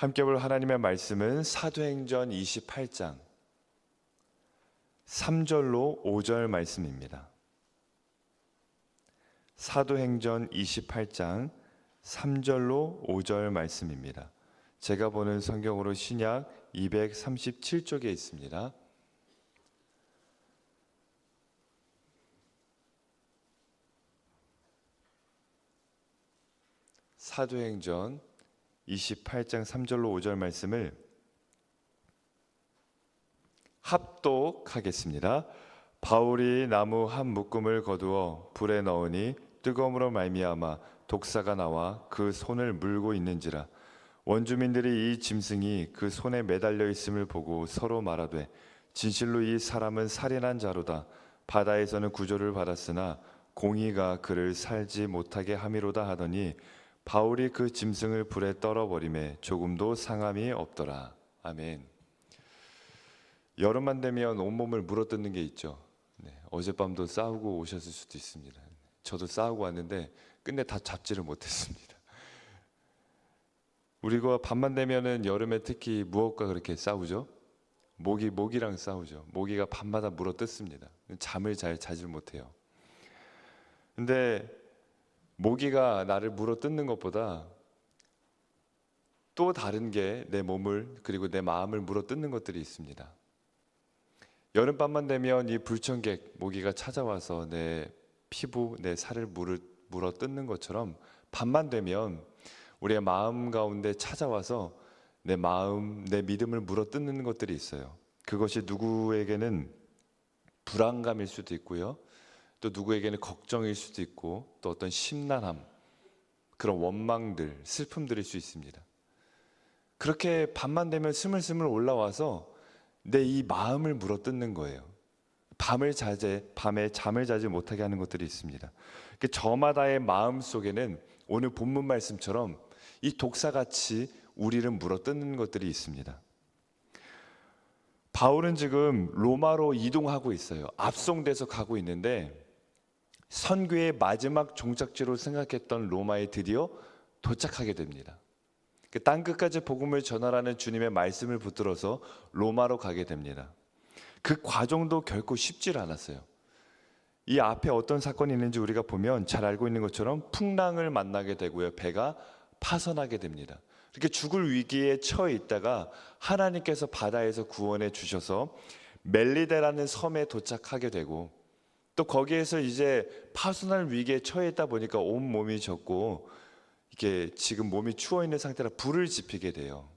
함께 볼 하나님의 말씀은 사도행전 28장 3절로 5절 말씀입니다. 사도행전 28장 3절로 5절 말씀입니다. 제가 보는 성경으로 신약 237쪽에 있습니다. 사도행전 28장 3절로 5절 말씀을 합독하겠습니다. 바울이 나무 한 묶음을 거두어 불에 넣으니 뜨거움으로 말미암아 독사가 나와 그 손을 물고 있는지라. 원주민들이 이 짐승이 그 손에 매달려 있음을 보고 서로 말하되 진실로 이 사람은 살인한 자로다. 바다에서는 구조를 받았으나 공의가 그를 살지 못하게 함이로다 하더니 바울이 그 짐승을 불에 떨어버리매 조금도 상함이 없더라. 아멘. 여름만 되면 온몸을 물어뜯는 게 있죠. 어젯밤도 싸우고 오셨을 수도 있습니다. 저도 싸우고 왔는데 끝내 다 잡지를 못했습니다. 우리가 밤만 되면은 여름에 특히 무엇과 그렇게 싸우죠? 모기랑 싸우죠. 모기가 밤마다 물어뜯습니다. 잠을 잘 자질 못해요. 근데 모기가 나를 물어뜯는 것보다 또 다른 게 내 몸을 그리고 내 마음을 물어뜯는 것들이 있습니다. 여름밤만 되면 이 불청객 모기가 찾아와서 내 피부, 내 살을 물어뜯는 것처럼 밤만 되면 우리의 마음 가운데 찾아와서 내 마음, 내 믿음을 물어뜯는 것들이 있어요. 그것이 누구에게는 불안감일 수도 있고요. 또 누구에게는 걱정일 수도 있고 또 어떤 심란함, 그런 원망들, 슬픔들일 수 있습니다. 그렇게 밤만 되면 스물스물 올라와서 내 이 마음을 물어뜯는 거예요. 밤에 잠을 자지 못하게 하는 것들이 있습니다. 저마다의 마음 속에는 오늘 본문 말씀처럼 이 독사같이 우리를 물어뜯는 것들이 있습니다. 바울은 지금 로마로 이동하고 있어요. 앞송돼서 가고 있는데 선교의 마지막 종착지로 생각했던 로마에 드디어 도착하게 됩니다. 그 땅 끝까지 복음을 전하라는 주님의 말씀을 붙들어서 로마로 가게 됩니다. 그 과정도 결코 쉽지 않았어요. 이 앞에 어떤 사건이 있는지 우리가 보면 잘 알고 있는 것처럼 풍랑을 만나게 되고요. 배가 파선하게 됩니다. 이렇게 죽을 위기에 처해 있다가 하나님께서 바다에서 구원해 주셔서 멜리데라는 섬에 도착하게 되고 또 거기에서 이제 파손할 위기에 처해 있다 보니까 온 몸이 젖고 이게 지금 몸이 추워 있는 상태라 불을 지피게 돼요.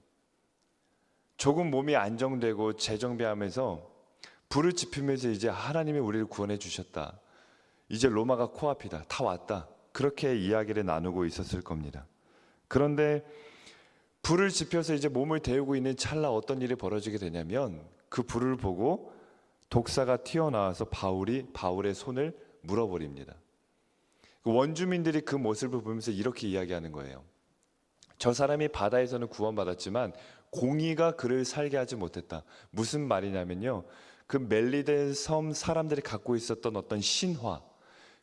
조금 몸이 안정되고 재정비하면서 불을 지피면서 이제 하나님이 우리를 구원해 주셨다. 이제 로마가 코앞이다. 다 왔다. 그렇게 이야기를 나누고 있었을 겁니다. 그런데 불을 지펴서 이제 몸을 데우고 있는 찰나 어떤 일이 벌어지게 되냐면 그 불을 보고 독사가 튀어나와서 바울의 손을 물어버립니다. 원주민들이 그 모습을 보면서 이렇게 이야기하는 거예요. 저 사람이 바다에서는 구원받았지만 공의가 그를 살게 하지 못했다. 무슨 말이냐면요. 그 멜리데 섬 사람들이 갖고 있었던 어떤 신화,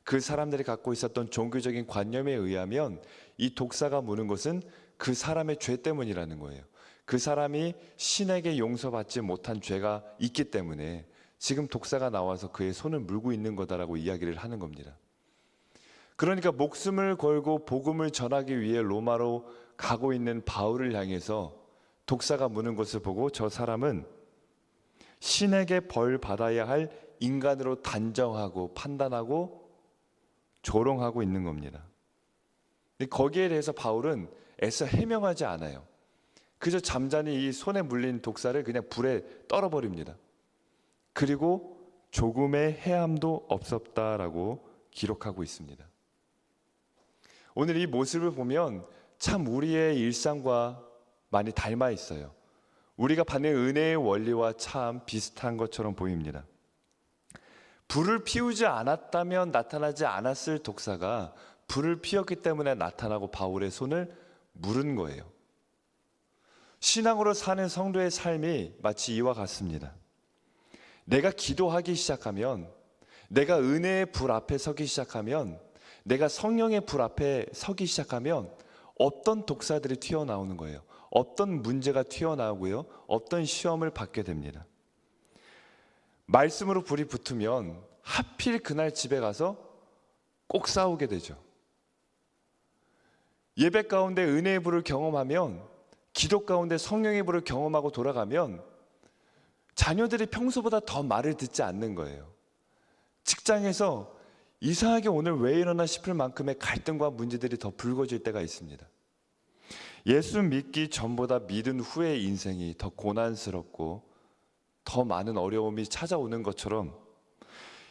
그 사람들이 갖고 있었던 종교적인 관념에 의하면 이 독사가 무는 것은 그 사람의 죄 때문이라는 거예요. 그 사람이 신에게 용서받지 못한 죄가 있기 때문에 지금 독사가 나와서 그의 손을 물고 있는 거다라고 이야기를 하는 겁니다. 그러니까 목숨을 걸고 복음을 전하기 위해 로마로 가고 있는 바울을 향해서 독사가 무는 것을 보고 저 사람은 신에게 벌 받아야 할 인간으로 단정하고 판단하고 조롱하고 있는 겁니다. 거기에 대해서 바울은 애써 해명하지 않아요. 그저 잠잠히 이 손에 물린 독사를 그냥 불에 떨어버립니다. 그리고 조금의 해함도 없었다라고 기록하고 있습니다. 오늘 이 모습을 보면 참 우리의 일상과 많이 닮아 있어요. 우리가 받는 은혜의 원리와 참 비슷한 것처럼 보입니다. 불을 피우지 않았다면 나타나지 않았을 독사가 불을 피웠기 때문에 나타나고 바울의 손을 물은 거예요. 신앙으로 사는 성도의 삶이 마치 이와 같습니다. 내가 기도하기 시작하면, 내가 은혜의 불 앞에 서기 시작하면, 내가 성령의 불 앞에 서기 시작하면 없던 독사들이 튀어나오는 거예요. 없던 문제가 튀어나오고요. 없던 시험을 받게 됩니다. 말씀으로 불이 붙으면 하필 그날 집에 가서 꼭 싸우게 되죠. 예배 가운데 은혜의 불을 경험하면, 기도 가운데 성령의 불을 경험하고 돌아가면 자녀들이 평소보다 더 말을 듣지 않는 거예요. 직장에서 이상하게 오늘 왜 이러나 싶을 만큼의 갈등과 문제들이 더 불거질 때가 있습니다. 예수 믿기 전보다 믿은 후의 인생이 더 고난스럽고 더 많은 어려움이 찾아오는 것처럼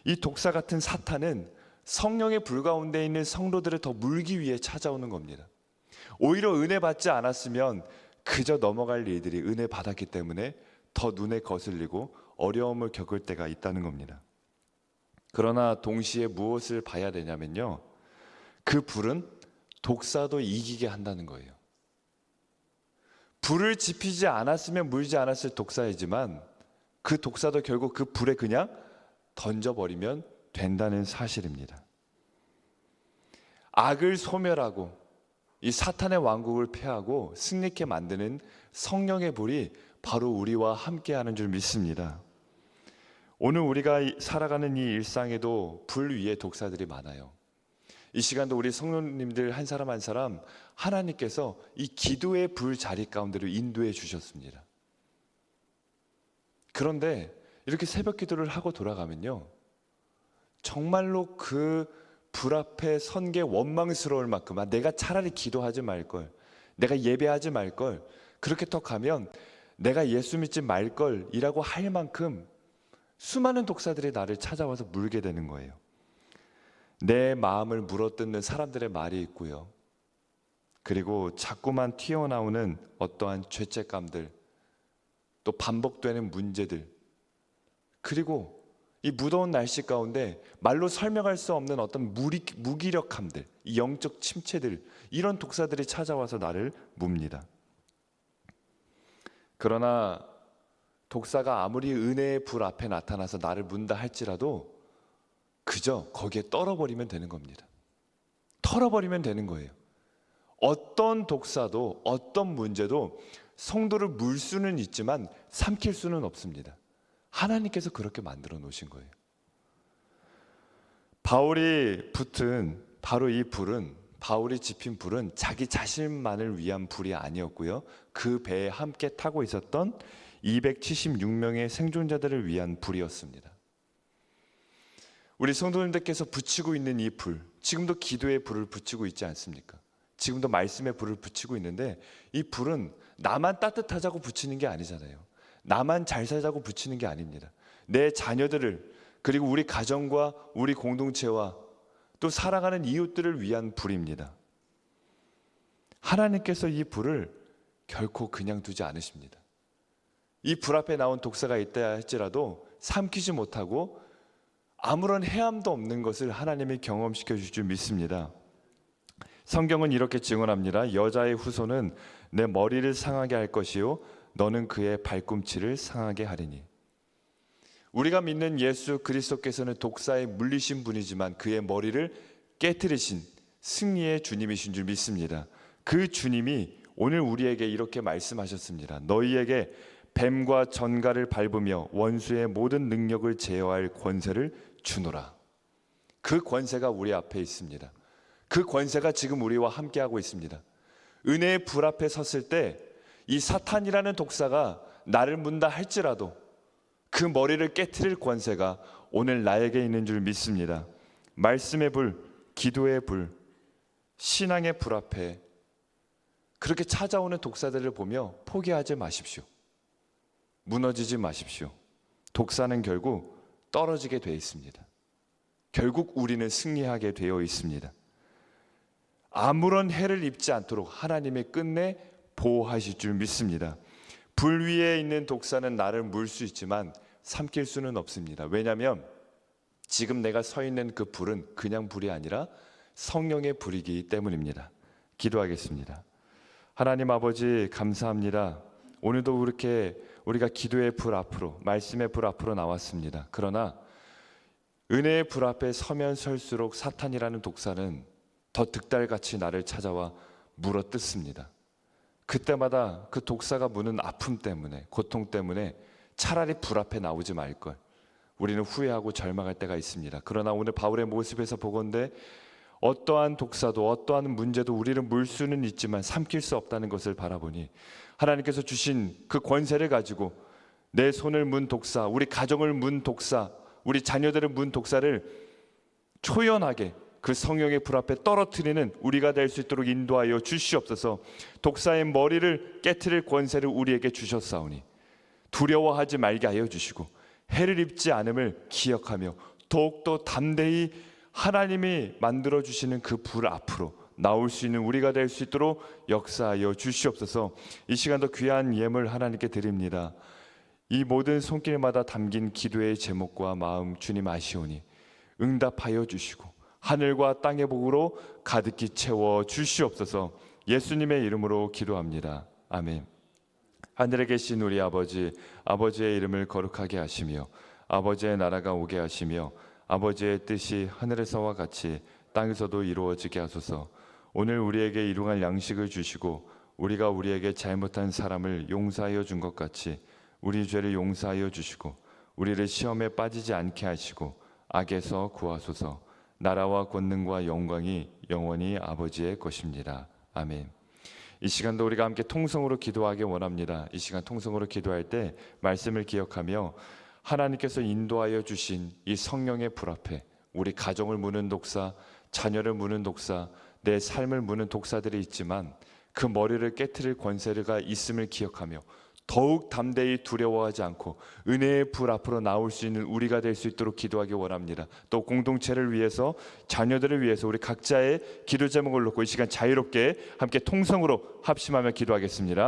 이 독사 같은 사탄은 성령의 불 가운데 있는 성도들을 더 물기 위해 찾아오는 겁니다. 오히려 은혜 받지 않았으면 그저 넘어갈 일들이 은혜 받았기 때문에 더 눈에 거슬리고 어려움을 겪을 때가 있다는 겁니다. 그러나 동시에 무엇을 봐야 되냐면요, 그 불은 독사도 이기게 한다는 거예요. 불을 지피지 않았으면 물지 않았을 독사이지만 그 독사도 결국 그 불에 그냥 던져버리면 된다는 사실입니다. 악을 소멸하고 이 사탄의 왕국을 패하고 승리케 만드는 성령의 불이 바로 우리와 함께하는 줄 믿습니다. 오늘 우리가 살아가는 이 일상에도 불 위에 독사들이 많아요. 이 시간도 우리 성도님들 한 사람 한 사람 하나님께서 이 기도의 불 자리 가운데로 인도해 주셨습니다. 그런데 이렇게 새벽 기도를 하고 돌아가면요, 정말로 그 불 앞에 선 게 원망스러울 만큼, 내가 차라리 기도하지 말걸, 내가 예배하지 말걸, 그렇게 더 가면 내가 예수 믿지 말걸 이라고 할 만큼 수많은 독사들이 나를 찾아와서 물게 되는 거예요. 내 마음을 물어뜯는 사람들의 말이 있고요, 그리고 자꾸만 튀어나오는 어떠한 죄책감들, 또 반복되는 문제들, 그리고 이 무더운 날씨 가운데 말로 설명할 수 없는 어떤 무기력함들, 이 영적 침체들, 이런 독사들이 찾아와서 나를 뭅니다. 그러나 독사가 아무리 은혜의 불 앞에 나타나서 나를 문다 할지라도 그저 거기에 떨어버리면 되는 겁니다. 털어버리면 되는 거예요. 어떤 독사도 어떤 문제도 성도를 물 수는 있지만 삼킬 수는 없습니다. 하나님께서 그렇게 만들어 놓으신 거예요. 바울이 붙은 바로 이 불은, 바울이 지핀 불은 자기 자신만을 위한 불이 아니었고요, 그 배에 함께 타고 있었던 276명의 생존자들을 위한 불이었습니다. 우리 성도님들께서 붙이고 있는 이 불, 지금도 기도의 불을 붙이고 있지 않습니까? 지금도 말씀의 불을 붙이고 있는데 이 불은 나만 따뜻하자고 붙이는 게 아니잖아요. 나만 잘 살자고 붙이는 게 아닙니다. 내 자녀들을, 그리고 우리 가정과 우리 공동체와 또 사랑하는 이웃들을 위한 불입니다. 하나님께서 이 불을 결코 그냥 두지 않으십니다. 이 불 앞에 나온 독사가 있다 할지라도 삼키지 못하고 아무런 해함도 없는 것을 하나님이 경험시켜 줄 줄 믿습니다. 성경은 이렇게 증언합니다. 여자의 후손은 내 머리를 상하게 할 것이요 너는 그의 발꿈치를 상하게 하리니. 우리가 믿는 예수 그리스도께서는 독사에 물리신 분이지만 그의 머리를 깨트리신 승리의 주님이신 줄 믿습니다. 그 주님이 오늘 우리에게 이렇게 말씀하셨습니다. 너희에게 뱀과 전갈을 밟으며 원수의 모든 능력을 제어할 권세를 주노라. 그 권세가 우리 앞에 있습니다. 그 권세가 지금 우리와 함께하고 있습니다. 은혜의 불 앞에 섰을 때 이 사탄이라는 독사가 나를 문다 할지라도 그 머리를 깨트릴 권세가 오늘 나에게 있는 줄 믿습니다. 말씀의 불, 기도의 불, 신앙의 불 앞에 그렇게 찾아오는 독사들을 보며 포기하지 마십시오. 무너지지 마십시오. 독사는 결국 떨어지게 되어 있습니다. 결국 우리는 승리하게 되어 있습니다. 아무런 해를 입지 않도록 하나님이 끝내 보호하실 줄 믿습니다. 불 위에 있는 독사는 나를 물 수 있지만 삼킬 수는 없습니다. 왜냐하면 지금 내가 서 있는 그 불은 그냥 불이 아니라 성령의 불이기 때문입니다. 기도하겠습니다. 하나님 아버지 감사합니다. 오늘도 이렇게 우리가 기도의 불 앞으로, 말씀의 불 앞으로 나왔습니다. 그러나 은혜의 불 앞에 서면 설수록 사탄이라는 독사는 더 득달같이 나를 찾아와 물어뜯습니다. 그때마다 그 독사가 무는 아픔 때문에, 고통 때문에 차라리 불 앞에 나오지 말걸 우리는 후회하고 절망할 때가 있습니다. 그러나 오늘 바울의 모습에서 보건대 어떠한 독사도 어떠한 문제도 우리를 물 수는 있지만 삼킬 수 없다는 것을 바라보니 하나님께서 주신 그 권세를 가지고 내 손을 문 독사, 우리 가정을 문 독사, 우리 자녀들을 문 독사를 초연하게 그 성령의 불 앞에 떨어뜨리는 우리가 될 수 있도록 인도하여 주시옵소서. 독사의 머리를 깨트릴 권세를 우리에게 주셨사오니 두려워하지 말게 하여 주시고 해를 입지 않음을 기억하며 더욱더 담대히 하나님이 만들어 주시는 그 불 앞으로 나올 수 있는 우리가 될 수 있도록 역사하여 주시옵소서. 이 시간도 귀한 예물 하나님께 드립니다. 이 모든 손길마다 담긴 기도의 제목과 마음 주님 아시오니 응답하여 주시고 하늘과 땅의 복으로 가득히 채워 주시옵소서. 예수님의 이름으로 기도합니다. 아멘. 하늘에 계신 우리 아버지, 아버지의 이름을 거룩하게 하시며 아버지의 나라가 오게 하시며 아버지의 뜻이 하늘에서와 같이 땅에서도 이루어지게 하소서. 오늘 우리에게 일용할 양식을 주시고 우리가 우리에게 잘못한 사람을 용서하여 준 것 같이 우리 죄를 용서하여 주시고 우리를 시험에 빠지지 않게 하시고 악에서 구하소서. 나라와 권능과 영광이 영원히 아버지의 것입니다. 아멘. 이 시간도 우리가 함께 통성으로 기도하기 원합니다. 이 시간 통성으로 기도할 때 말씀을 기억하며 하나님께서 인도하여 주신 이 성령의 불 앞에 우리 가정을 무는 독사, 자녀를 무는 독사, 내 삶을 무는 독사들이 있지만 그 머리를 깨트릴 권세가 있음을 기억하며 더욱 담대히 두려워하지 않고 은혜의 불 앞으로 나올 수 있는 우리가 될 수 있도록 기도하기 원합니다. 또 공동체를 위해서, 자녀들을 위해서 우리 각자의 기도 제목을 놓고 이 시간 자유롭게 함께 통성으로 합심하며 기도하겠습니다.